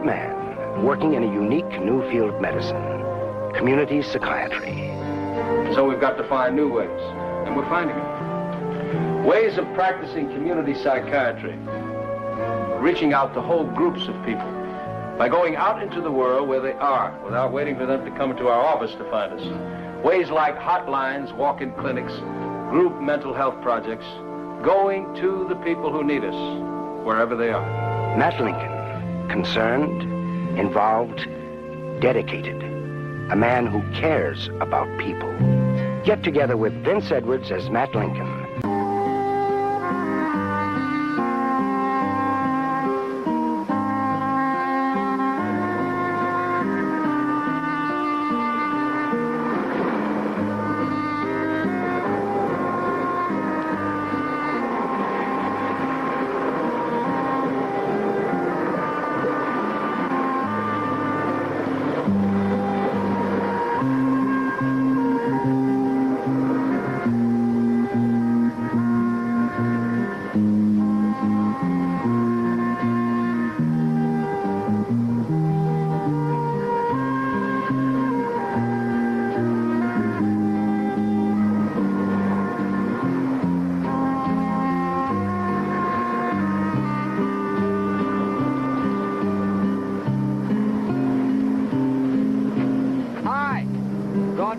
brilliant man working in a unique new field of medicine, community psychiatry. So we've got to find new ways, and we're finding them. Ways of practicing community psychiatry, reaching out to whole groups of people by going out into the world where they are without waiting for them to come to our office to find us. Ways like hotlines, walk-in clinics, group mental health projects, going to the people who need us, wherever they are. Matt Lincoln, concerned, involved, dedicated. A man who cares about people. Get together with Vince Edwards as Matt Lincoln.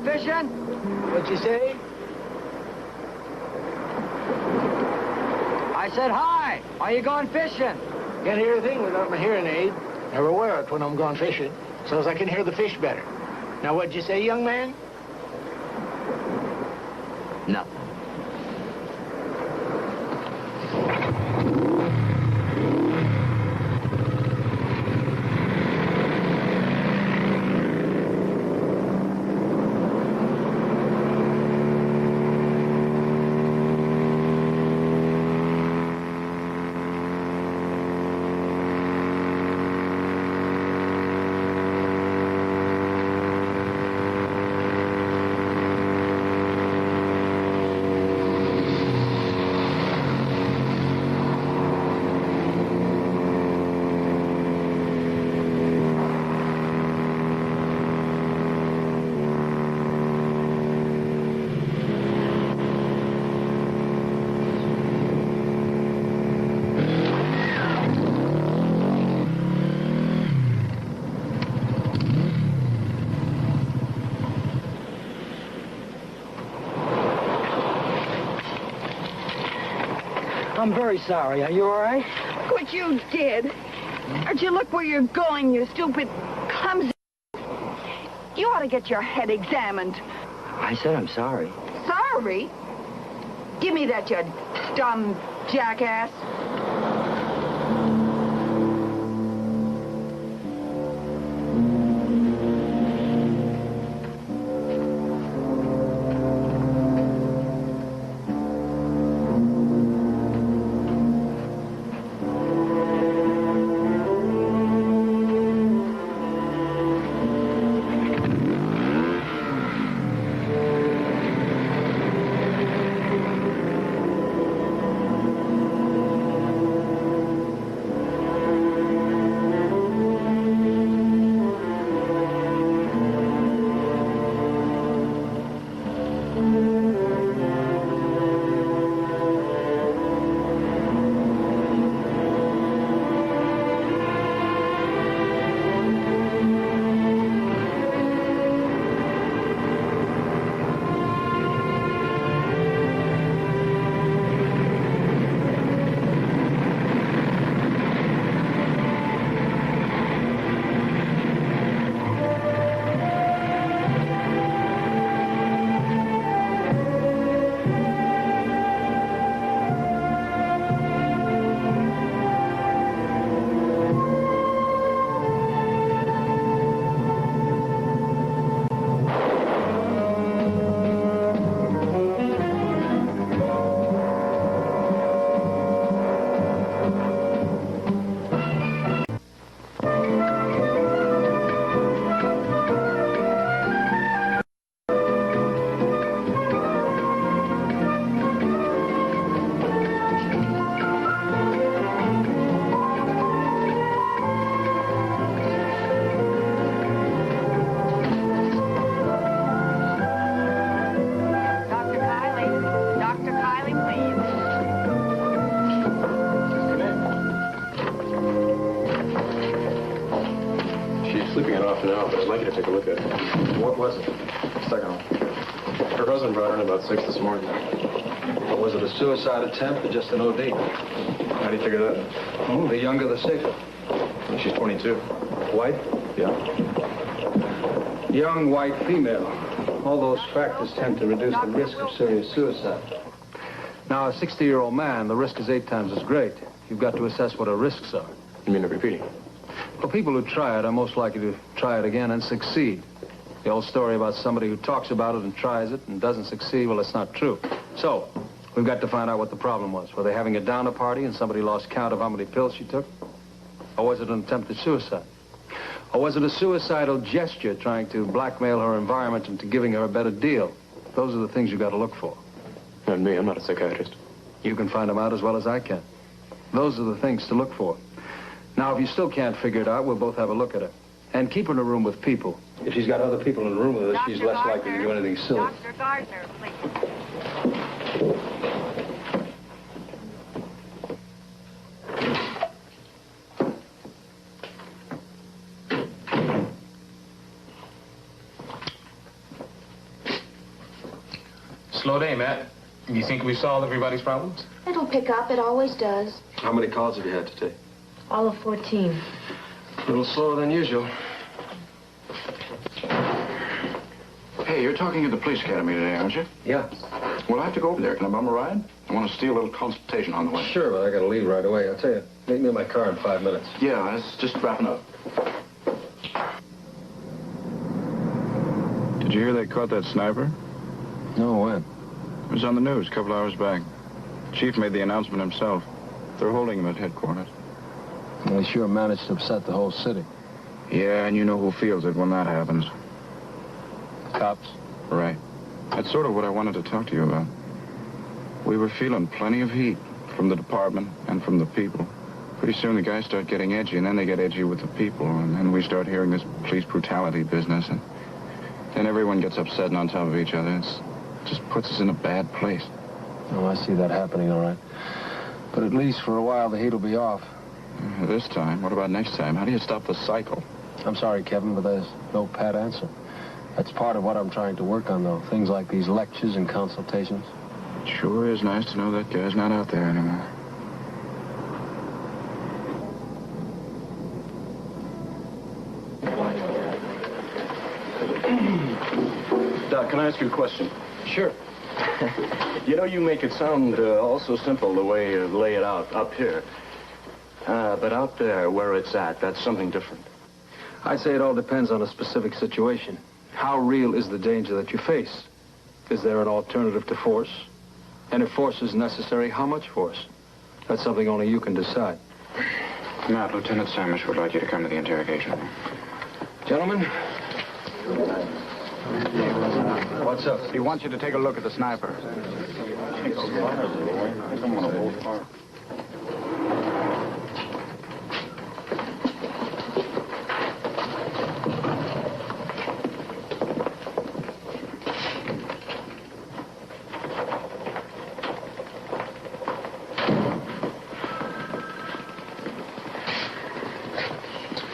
Fishing? What'd you say? I said hi. Are you going fishing? Can't hear a thing without my hearing aid. Never wear it when I'm going fishing, so as I can hear the fish better. Now, what'd you say, young man? Nothing. I'm very sorry. Are you all right? Look what you did. Don't you look where you're going, you stupid, clumsy... You ought to get your head examined. I said I'm sorry. Sorry? Give me that, you dumb jackass. sleeping it off now, but I'd like you to take a look at it. What was it? Second one. Her husband brought her in about 6 this morning. Or was it a suicide attempt or just an OD? How do you figure that? Oh, the younger the safer. She's 22. White? Yeah. Young white female. All those factors tend to reduce the risk of serious suicide. Now, a 60-year-old man, the risk is 8 times as great. You've got to assess what her risks are. You mean repeating? Well, people who try it are most likely to try it again and succeed. The old story about somebody who talks about it and tries it and doesn't succeed, well, it's not true. So, we've got to find out what the problem was. Were they having a downer party and somebody lost count of how many pills she took? Or was it an attempted suicide? Or was it a suicidal gesture trying to blackmail her environment into giving her a better deal? Those are the things you've got to look for. Not me. I'm not a psychiatrist. You can find them out as well as I can. Those are the things to look for. Now, if you still can't figure it out, we'll both have a look at her. And keep her in a room with people. If she's got other people in the room with her, she's less likely to do anything silly. Dr. Gardner, please. Slow day, Matt. You think we solved everybody's problems? It'll pick up. It always does. How many calls have you had today? All of 14. A little slower than usual. Hey, you're talking at the police academy today, aren't you? Yeah. Well, I have to go over there. Can I bum a ride? I want to steal a little consultation on the way. Sure, but I gotta leave right away. I'll tell you, meet me in my car in 5 minutes. Yeah, I was just wrapping up. Did you hear they caught that sniper? No, when? It was on the news a couple hours back. Chief made the announcement himself. They're holding him at headquarters. Well, he sure managed to upset the whole city. Yeah, and you know who feels it when that happens. Cops? Right. That's sort of what I wanted to talk to you about. We were feeling plenty of heat from the department and from the people. Pretty soon the guys start getting edgy, and then they get edgy with the people, and then we start hearing this police brutality business, and then everyone gets upset and on top of each other. It just puts us in a bad place. Oh, I see that happening, all right. But at least for a while, the heat will be off. This time? What about next time? How do you stop the cycle? I'm sorry, Kevin, but there's no pat answer. That's part of what I'm trying to work on, though. Things like these lectures and consultations. It sure is nice to know that guy's not out there anymore. Doc, can I ask you a question? Sure. You know, you make it sound all so simple the way you lay it out up here. But out there where it's at, that's something different. I'd say it all depends on a specific situation. How real is the danger that you face? Is there an alternative to force? And if force is necessary, how much force? That's something only you can decide. Matt, Lieutenant Samish would like you to come to the interrogation room. Gentlemen? What's up? He wants you to take a look at the sniper.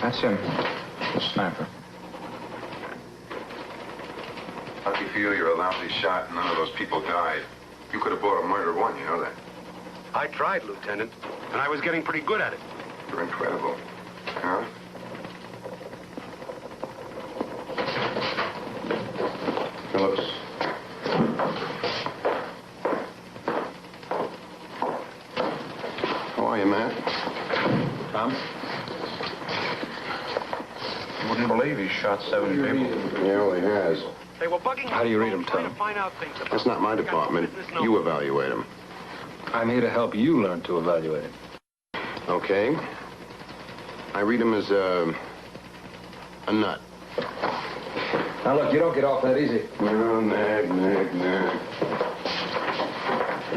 That's him, the sniper. How do you feel? You're a lousy shot and none of those people died. You could have bought a murder one, you know that? I tried, Lieutenant, and I was getting pretty good at it. You're incredible. Huh? Phillips. How are you, Matt? Tom? You wouldn't believe he shot 7 people. Yeah, well, he has. They were bugging How do you read them, trying Tom? to find out things about That's not my department. You evaluate him. I'm here to help you learn to evaluate it. Okay. I read him as a nut. Now, look, you don't get off that easy. No, nag.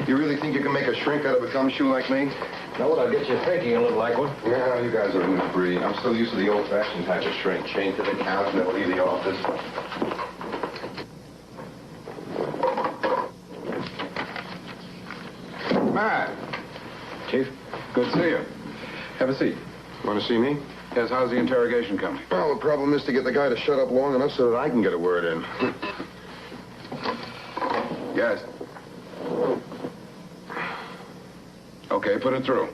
You really think you can make a shrink out of a gumshoe like me? Now, what, I'll get you thinking a little like one. Yeah, you guys are a new breed. I'm still used to the old-fashioned type of shrink. Chained to the couch, never leave the office. Matt. Chief, good to see you. Have a seat. Want to see me? Yes, how's the interrogation coming? Well, the problem is to get the guy to shut up long enough so that I can get a word in. Yes. Okay, put it through.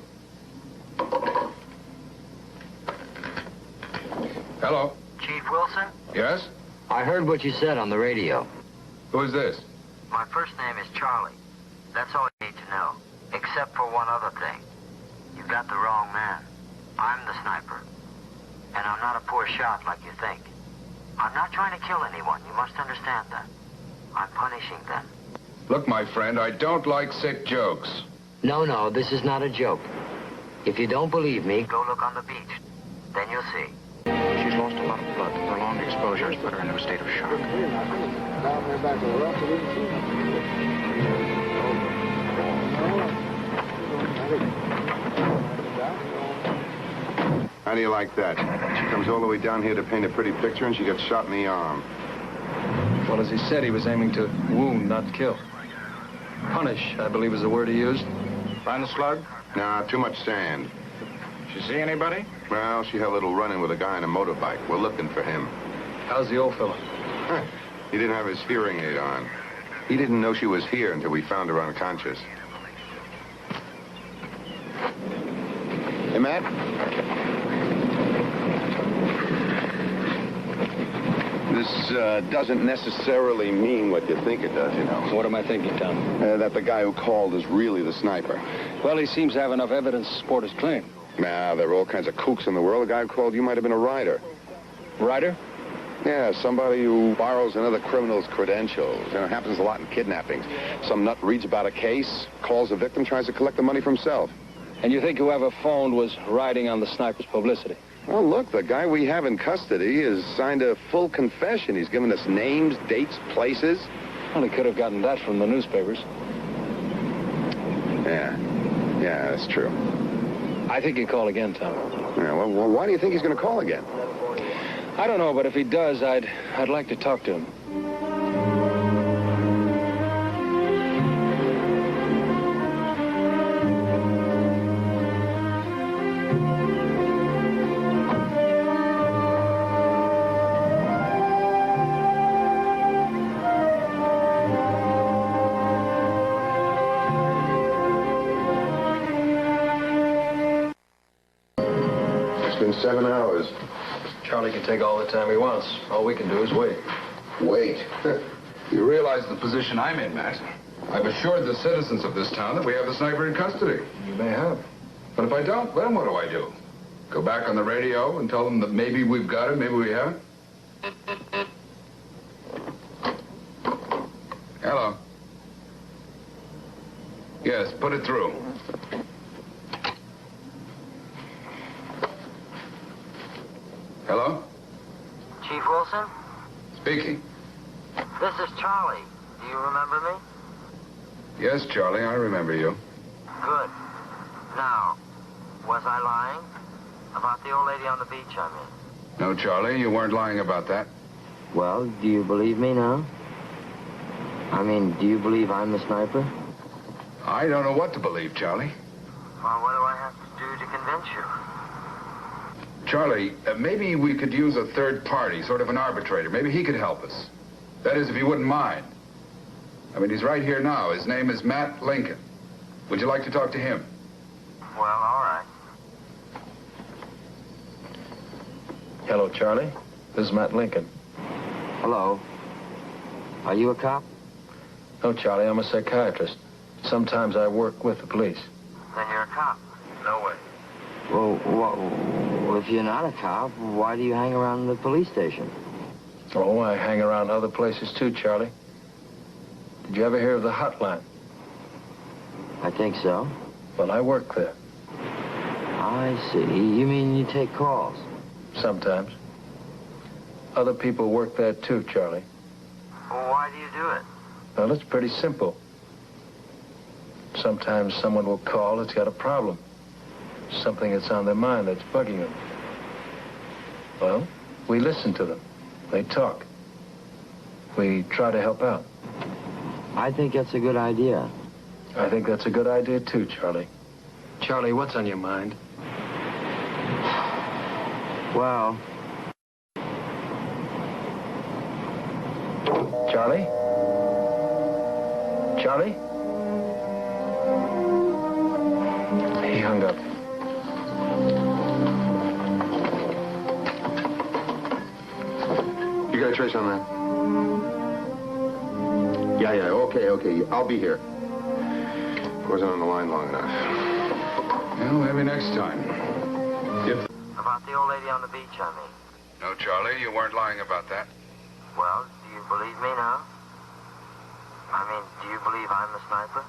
Hello? Chief Wilson? Yes? I heard what you said on the radio. Who is this? My first name is Charlie. That's all you need to know. Except for one other thing. You got the wrong man. I'm the sniper. And I'm not a poor shot like you think. I'm not trying to kill anyone. You must understand that. I'm punishing them. Look, my friend, I don't like sick jokes. No, this is not a joke. If you don't believe me, go look on the beach. Then you'll see. She's lost a lot of blood. Prolonged exposure has put her into a state of shock. How do you like that? She comes all the way down here to paint a pretty picture, and she gets shot in the arm. Well, as he said, he was aiming to wound, not kill. Punish, I believe is the word he used. Find the slug? Nah, too much sand. She see anybody? Well, she had a little run-in with a guy on a motorbike. We're looking for him. How's the old fella? He didn't have his hearing aid on. He didn't know she was here until we found her unconscious. Hey, Matt? This doesn't necessarily mean what you think it does, you know. What am I thinking, Tom? That the guy who called is really the sniper. Well, he seems to have enough evidence to support his claim. Nah, there are all kinds of kooks in the world. The guy who called you might have been a rider. Rider? Yeah, somebody who borrows another criminal's credentials. You know, it happens a lot in kidnappings. Some nut reads about a case, calls the victim, tries to collect the money for himself. And you think whoever phoned was riding on the sniper's publicity? Well, look, the guy we have in custody has signed a full confession. He's given us names, dates, places. Well, he could have gotten that from the newspapers. Yeah, that's true. I think he'd call again, Tom. Yeah, well, why do you think he's going to call again? I don't know, but if he does, I'd like to talk to him. It's been 7 hours. Charlie can take all the time he wants. All we can do is wait. Wait. You realize the position I'm in, Matt. I've assured the citizens of this town that we have the sniper in custody. You may have. But if I don't, then what do I do? Go back on the radio and tell them that maybe we've got him, maybe we haven't? Hello? Yes, put it through. Hello? Chief Wilson? Speaking. This is Charlie. Do you remember me? Yes, Charlie, I remember you. Good. Now, was I lying? About the old lady on the beach, I mean. No, Charlie, you weren't lying about that. Well, do you believe me now? I mean, do you believe I'm the sniper? I don't know what to believe, Charlie. Well, what do I have to do to convince you? Charlie, maybe we could use a third party, sort of an arbitrator. Maybe he could help us. That is, if he wouldn't mind. I mean, he's right here now. His name is Matt Lincoln. Would you like to talk to him? Well, all right. Hello, Charlie. This is Matt Lincoln. Hello. Are you a cop? No, Charlie, I'm a psychiatrist. Sometimes I work with the police. Then you're a cop. No way. Well, if you're not a cop, why do you hang around the police station? Oh, I hang around other places too, Charlie. Did you ever hear of the hotline? I think so. Well, I work there. I see. You mean you take calls? Sometimes. Other people work there too, Charlie. Well, why do you do it? Well, it's pretty simple. Sometimes someone will call that's got a problem. Something that's on their mind that's bugging them. Well, we listen to them. They talk. We try to help out. I think that's a good idea. I think that's a good idea too, Charlie. Charlie, what's on your mind? Well... Charlie? Charlie? He hung up. You got a trace on that? Yeah, okay. I'll be here. Wasn't on the line long enough. Well, maybe next time. About the old lady on the beach, I mean. No, Charlie, you weren't lying about that. Well, do you believe me now? I mean, do you believe I'm the sniper?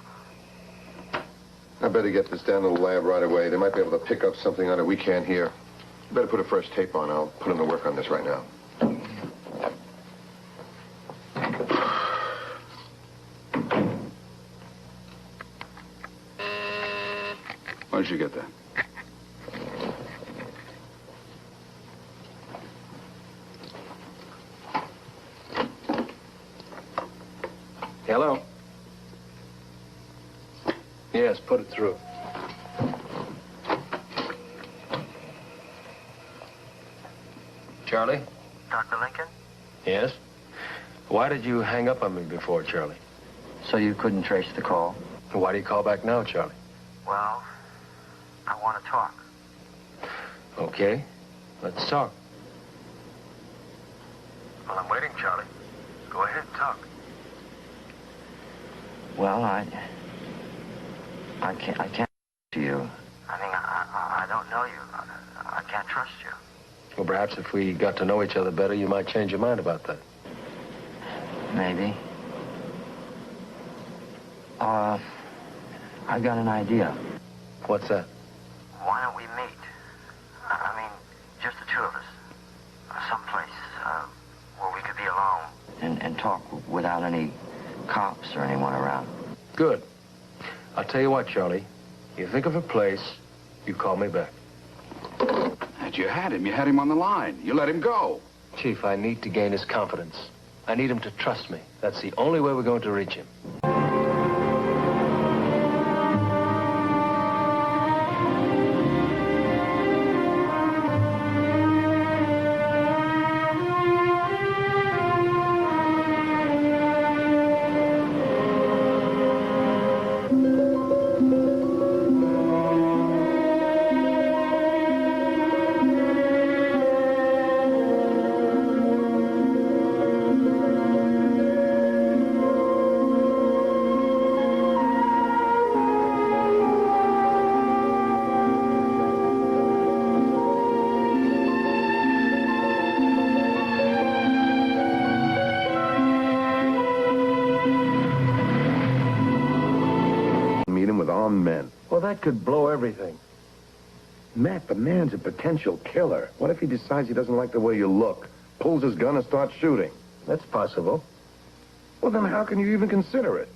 I better get this down to the lab right away. They might be able to pick up something on it we can't hear. Better put a fresh tape on. I'll put him to work on this right now. Where'd you get that? Hello? Yes, put it through. Charlie? Dr. Lincoln? Yes? Why did you hang up on me before, Charlie? So you couldn't trace the call? Why do you call back now, Charlie? Well, I want to talk. Okay, let's talk. Well, I'm waiting, Charlie. Go ahead, talk. Well, I can't to you. I mean, I don't know you. I can't trust you. Well, perhaps if we got to know each other better, you might change your mind about that. Maybe. I got an idea. What's that? Why don't we meet? I mean, just the two of us. Someplace where we could be alone. And talk without any cops or anyone around. Good. I'll tell you what, Charlie. You think of a place, you call me back. And you had him. You had him on the line. You let him go. Chief, I need to gain his confidence. I need him to trust me. That's the only way we're going to reach him. Men. Well, that could blow everything. Matt, the man's a potential killer. What if he decides he doesn't like the way you look, pulls his gun and starts shooting? That's possible. Well, then how can you even consider it?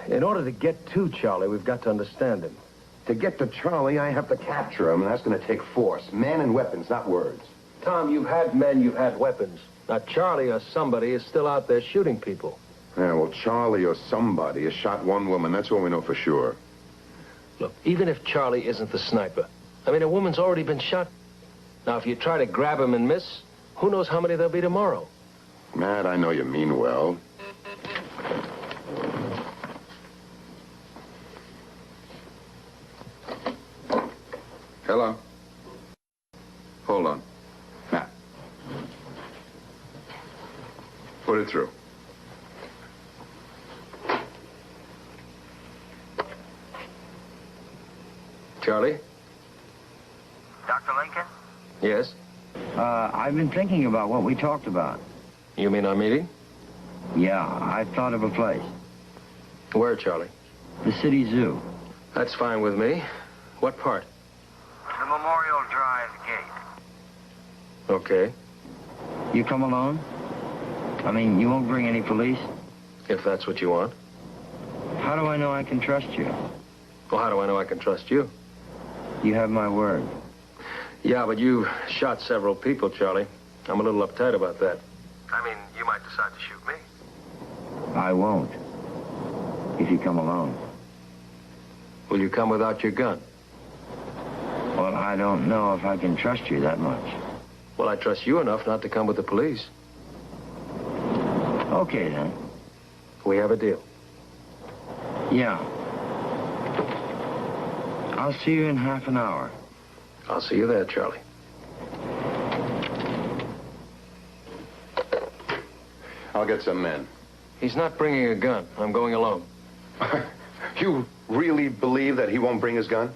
In order to get to Charlie, we've got to understand him. To get to Charlie, I have to capture him, and that's going to take force. Men and weapons, not words. Tom, you've had men, you've had weapons. Now, Charlie or somebody is still out there shooting people. Yeah, well, Charlie or somebody has shot one woman. That's all we know for sure. Look, even if Charlie isn't the sniper, I mean, a woman's already been shot. Now, if you try to grab him and miss, who knows how many there'll be tomorrow? Matt, I know you mean well. Hello? Hold on. Matt. Put it through. Charlie? Dr. Lincoln? Yes? I've been thinking about what we talked about. You mean our meeting? Yeah, I've thought of a place. Where, Charlie? The city zoo. That's fine with me. What part? The Memorial Drive gate. Okay. You come alone? I mean, you won't bring any police? If that's what you want. How do I know I can trust you? Well, how do I know I can trust you? You have my word. Yeah, but you shot several people, Charlie. I'm a little uptight about that. I mean, you might decide to shoot me. I won't. If you come alone. Will you come without your gun? Well, I don't know if I can trust you that much. Well, I trust you enough not to come with the police. Okay, then. We have a deal. Yeah. I'll see you in half an hour. I'll see you there, Charlie. I'll get some men. He's not bringing a gun. I'm going alone. You really believe that he won't bring his gun?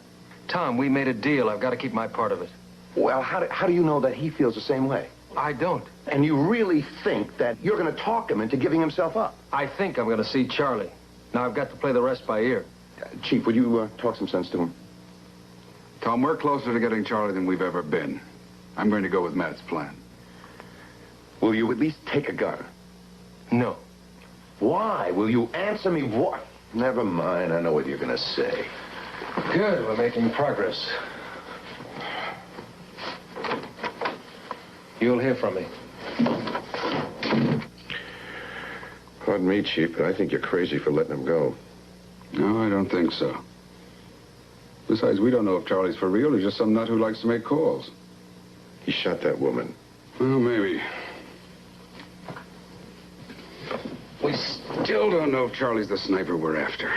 Tom, we made a deal. I've got to keep my part of it. Well, how do you know that he feels the same way? I don't. And you really think that you're going to talk him into giving himself up? I think I'm going to see Charlie. Now, I've got to play the rest by ear. Chief, would you talk some sense to him? Tom, we're closer to getting Charlie than we've ever been. I'm going to go with Matt's plan. Will you at least take a gun? No. Why? Will you answer me what? Never mind. I know what you're going to say. Good. We're making progress. You'll hear from me. Pardon me, Chief, but I think you're crazy for letting him go. No, I don't think so. Besides, we don't know if Charlie's for real or just some nut who likes to make calls. He shot that woman. Well, maybe. We still don't know if Charlie's the sniper we're after.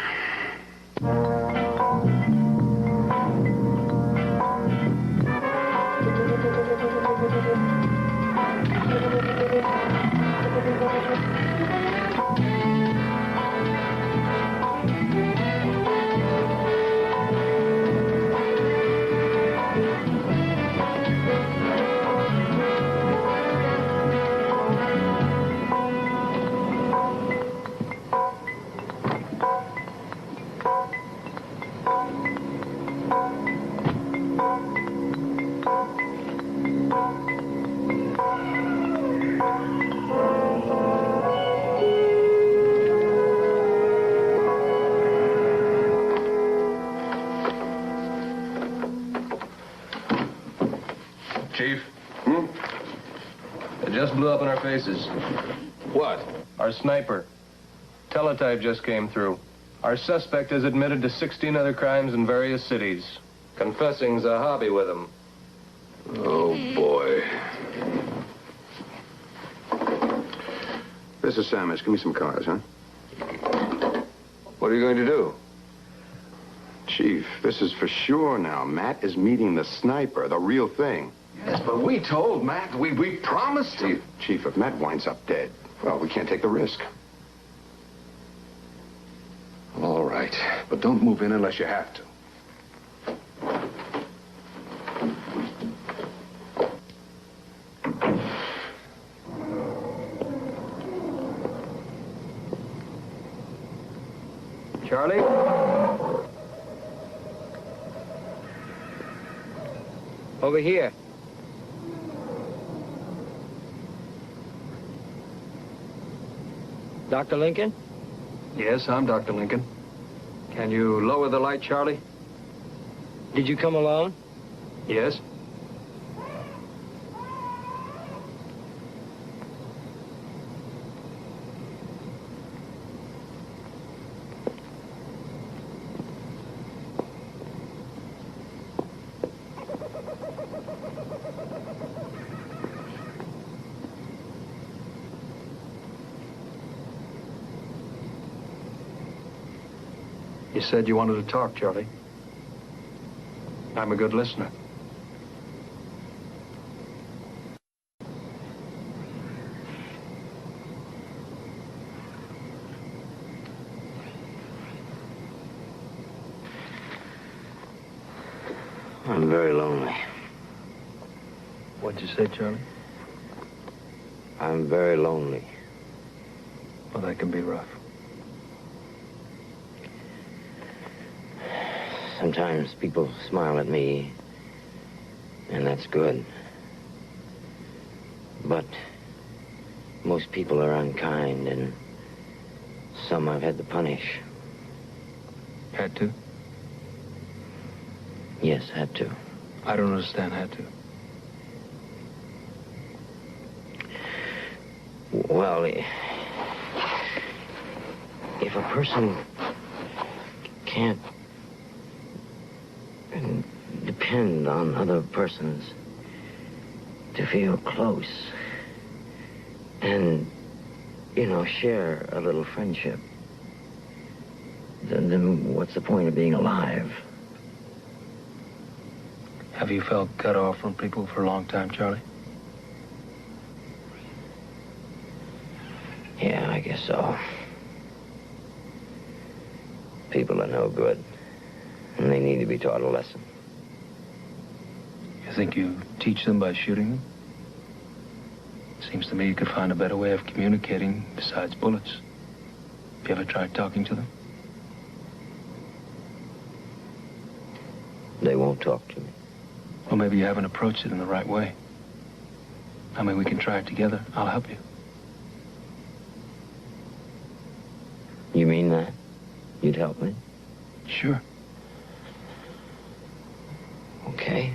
Chief? It just blew up in our faces. What? Our sniper. Teletype just came through. Our suspect has admitted to 16 other crimes in various cities. Confessing's a hobby with him. Oh, boy. This is Samus. Give me some cars, huh? What are you going to do? Chief, this is for sure now. Matt is meeting the sniper, the real thing. Yes, but we told Matt. We promised him. Chief, if Matt winds up dead, well, we can't take the risk. All right, but don't move in unless you have to. Charlie? Over here. Dr. Lincoln? Yes, I'm Dr. Lincoln. Can you lower the light, Charlie? Did you come alone? Yes. You said you wanted to talk, Charlie. I'm a good listener. I'm very lonely. What'd you say, Charlie? I'm very lonely. Well, that can be rough. Sometimes people smile at me, and that's good. But most people are unkind, and some I've had to punish. Had to? Yes, had to. I don't understand had to. Well, if a person can't depend depend on other persons to feel close and, share a little friendship, then what's the point of being alive? Have you felt cut off from people for a long time, Charlie? Yeah, I guess so. People are no good, and they need to be taught a lesson. You think you teach them by shooting them? Seems to me you could find a better way of communicating besides bullets. Have you ever tried talking to them? They won't talk to me. Well, maybe you haven't approached it in the right way. I mean, we can try it together. I'll help you. You mean that? You'd help me? Sure. Okay.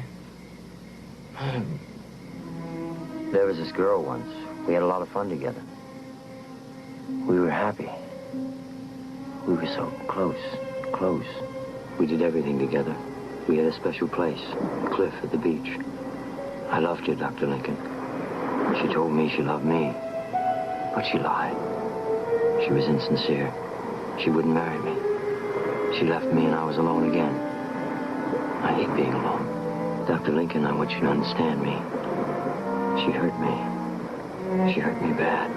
There was this girl once. We had a lot of fun together. We were happy. We were so close. We did everything together. We had a special place, a cliff at the beach. I loved her, Dr. Lincoln. She told me she loved me, but she lied. She was insincere. She wouldn't marry me. She left me and I was alone again. I hate being alone. Dr. Lincoln, I want you to understand me. She hurt me. She hurt me bad.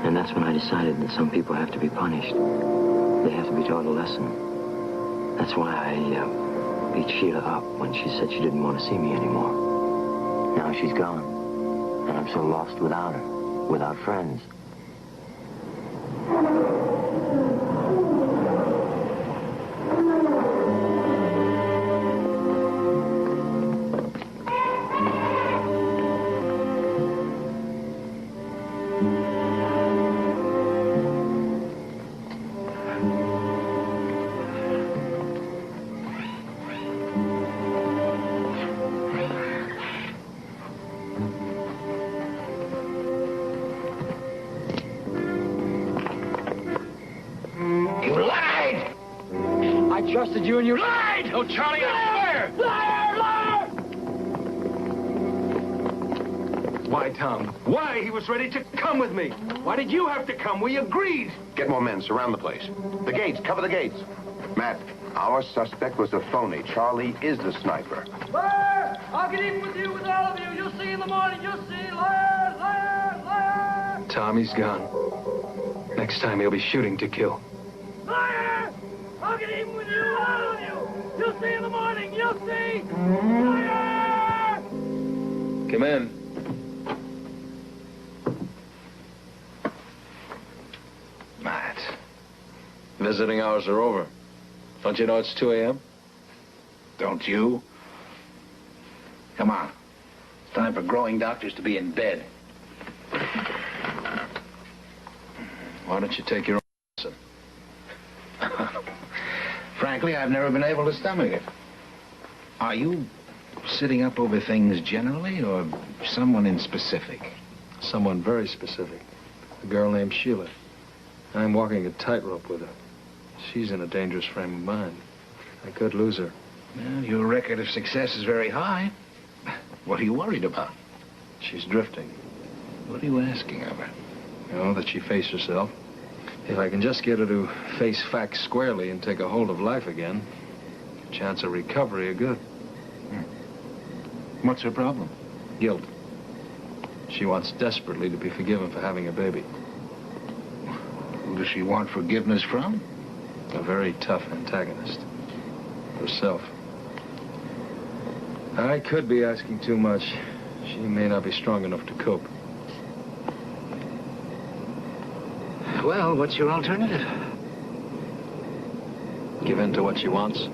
And that's when I decided that some people have to be punished. They have to be taught a lesson. That's why I beat Sheila up when she said she didn't want to see me anymore. Now she's gone. And I'm so lost without her, without friends. Trusted you and you lied! Oh, Charlie, liar! Liar! Liar! Why, Tom? Why? He was ready to come with me. Why did you have to come? We agreed. Get more men. Surround the place. The gates. Cover the gates. Matt, our suspect was a phony. Charlie is the sniper. Liar! I'll get even with you, with all of you. You'll see in the morning. You'll see. Liar! Liar! Liar! Tommy's gone. Next time he'll be shooting to kill. Liar! I'll get even with you, all of you. You'll see in the morning. You'll see. Liar! Come in. Matt, visiting hours are over. Don't you know it's 2 a.m.? Don't you? Come on. It's time for growing doctors to be in bed. Why don't you take your own medicine? Frankly, I've never been able to stomach it. Are you sitting up over things generally, or someone in specific? Someone very specific. A girl named Sheila. I'm walking a tightrope with her. She's in a dangerous frame of mind. I could lose her. Well, your record of success is very high. What are you worried about? She's drifting. What are you asking of her? That she face herself. If I can just get her to face facts squarely and take a hold of life again, chance of recovery are good. What's her problem? Guilt. She wants desperately to be forgiven for having a baby. Who does she want forgiveness from? A very tough antagonist. Herself. I could be asking too much. She may not be strong enough to cope. Well, what's your alternative? Give in to what she wants.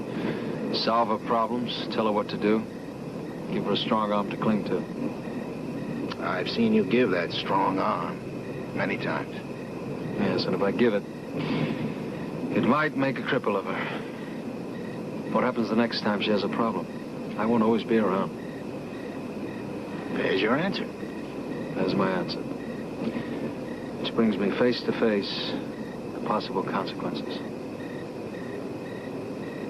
Solve her problems. Tell her what to do. Give her a strong arm to cling to. I've seen you give that strong arm many times. Yes, and if I give it, it might make a cripple of her. What happens the next time she has a problem? I won't always be around. There's your answer. There's my answer. Which brings me face to face the possible consequences.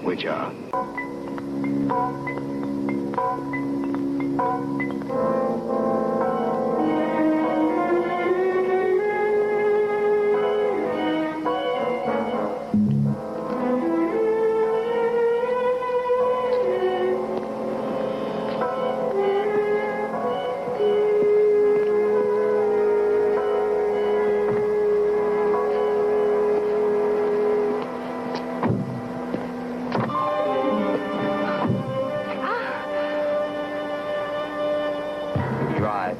Which are? Drive.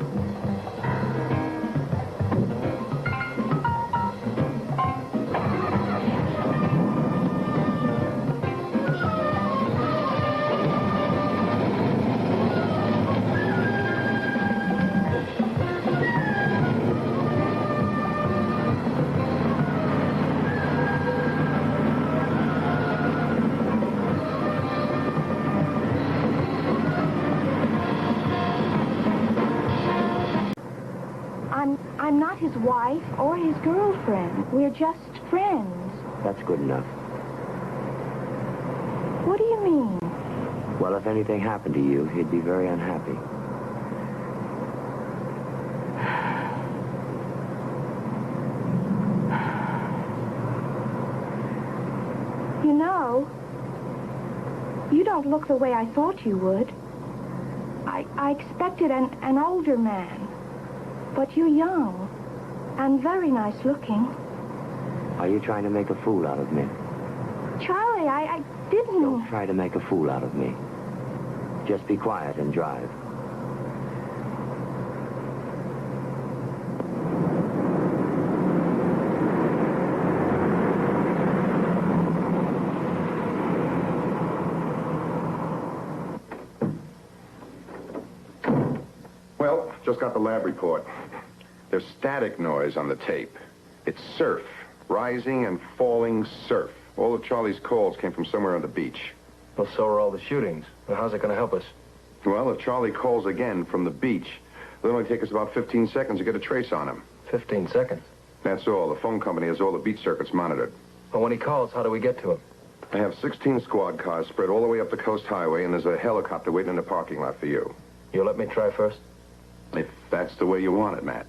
I'm not his wife or his girlfriend. We're just friends. That's good enough. What do you mean? Well, if anything happened to you, he'd be very unhappy. You know, you don't look the way I thought you would. I expected an older man. But you're young and very nice looking. Are you trying to make a fool out of me? Charlie, I didn't... Don't try to make a fool out of me. Just be quiet and drive. Well, just got the lab report. There's static noise on the tape. It's surf. Rising and falling surf. All of Charlie's calls came from somewhere on the beach. Well, so are all the shootings. Well, how's it going to help us? Well, if Charlie calls again from the beach, it'll only take us about 15 seconds to get a trace on him. 15 seconds? That's all. The phone company has all the beach circuits monitored. Well, when he calls, how do we get to him? I have 16 squad cars spread all the way up the Coast Highway, and there's a helicopter waiting in the parking lot for you. You'll let me try first? If that's the way you want it, Matt.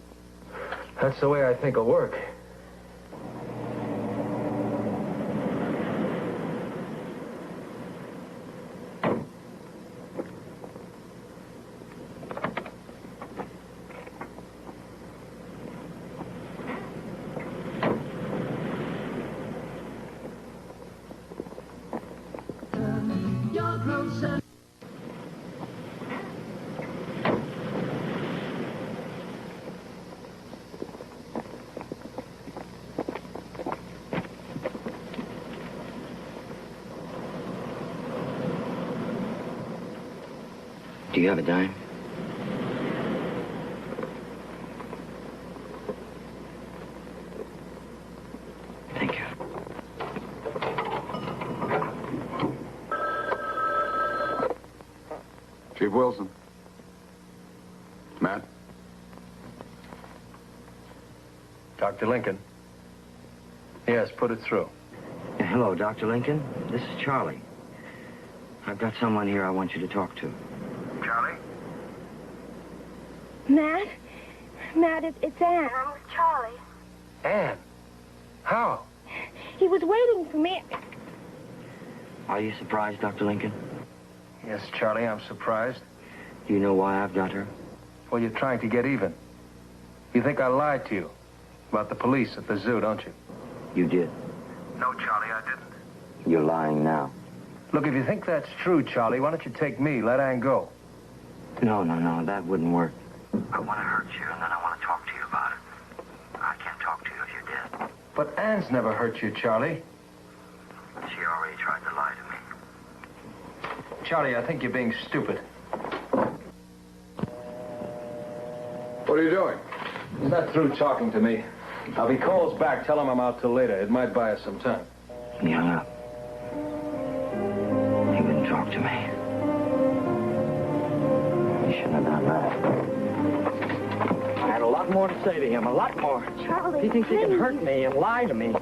That's the way I think it'll work. Do you have a dime? Thank you. Chief Wilson. Matt? Dr. Lincoln. Yes, put it through. Hello, Dr. Lincoln. This is Charlie. I've got someone here I want you to talk to. Charlie? Matt? Matt, it's Ann. I'm with Charlie. Ann? How? He was waiting for me. Are you surprised, Dr. Lincoln? Yes, Charlie, I'm surprised. Do you know why I've got her? Well, you're trying to get even. You think I lied to you about the police at the zoo, don't you? You did. No, Charlie, I didn't. You're lying now. Look, if you think that's true, Charlie, why don't you take me, let Ann go? No, that wouldn't work. I want to hurt you, and then I want to talk to you about it. I can't talk to you if you're dead. But Ann's never hurt you, Charlie. She already tried to lie to me. Charlie, I think you're being stupid. What are you doing? He's not through talking to me. Now, if he calls back, tell him I'm out till later. It might buy us some time. He hung up. He wouldn't talk to me. He shouldn't have done that. I had a lot more to say to him, a lot more. Charlie, He thinks he can please. hurt me and lie to me.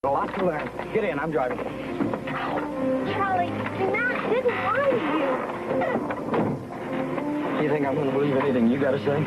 A lot to learn. Get in, I'm driving. Charlie, Matt didn't lie to you. You think I'm going to believe anything you got to say?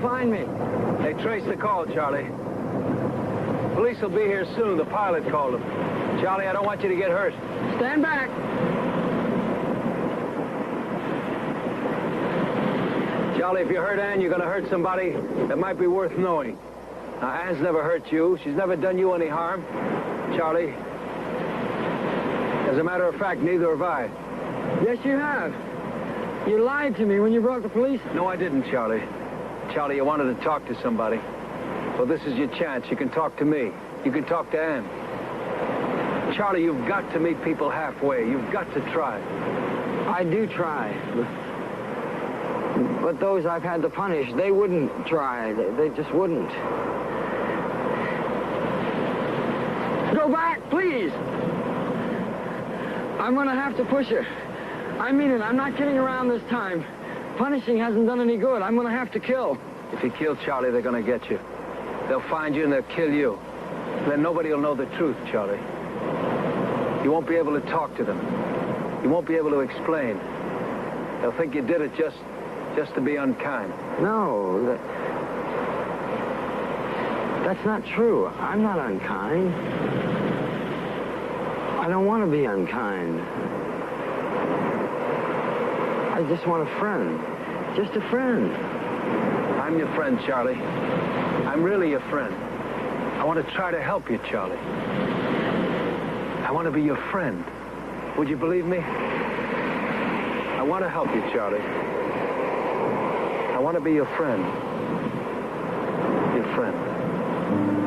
Find me. They traced the call, Charlie. Police will be here soon. The pilot called them. Charlie, I don't want you to get hurt. Stand back. Charlie, if you hurt Ann, you're going to hurt somebody that might be worth knowing. Now, Ann's never hurt you. She's never done you any harm. Charlie, as a matter of fact, neither have I. Yes, you have. You lied to me when you brought the police. No, I didn't, Charlie. Charlie, you wanted to talk to somebody. Well, this is your chance. You can talk to me. You can talk to Ann. Charlie, you've got to meet people halfway. You've got to try. I do try. But those I've had to punish, they wouldn't try. They just wouldn't. Go back, please. I'm going to have to push her. I mean it. I'm not kidding around this time. Punishing hasn't done any good. I'm going to have to kill. If you kill Charlie, they're going to get you. They'll find you and they'll kill you. Then nobody will know the truth, Charlie. You won't be able to talk to them. You won't be able to explain. They'll think you did it just to be unkind. No, that's not true. I'm not unkind. I don't want to be unkind. I just want a friend. Just a friend. I'm your friend, Charlie. I'm really your friend. I want to try to help you, Charlie. I want to be your friend. Would you believe me? I want to help you, Charlie. I want to be your friend. Your friend.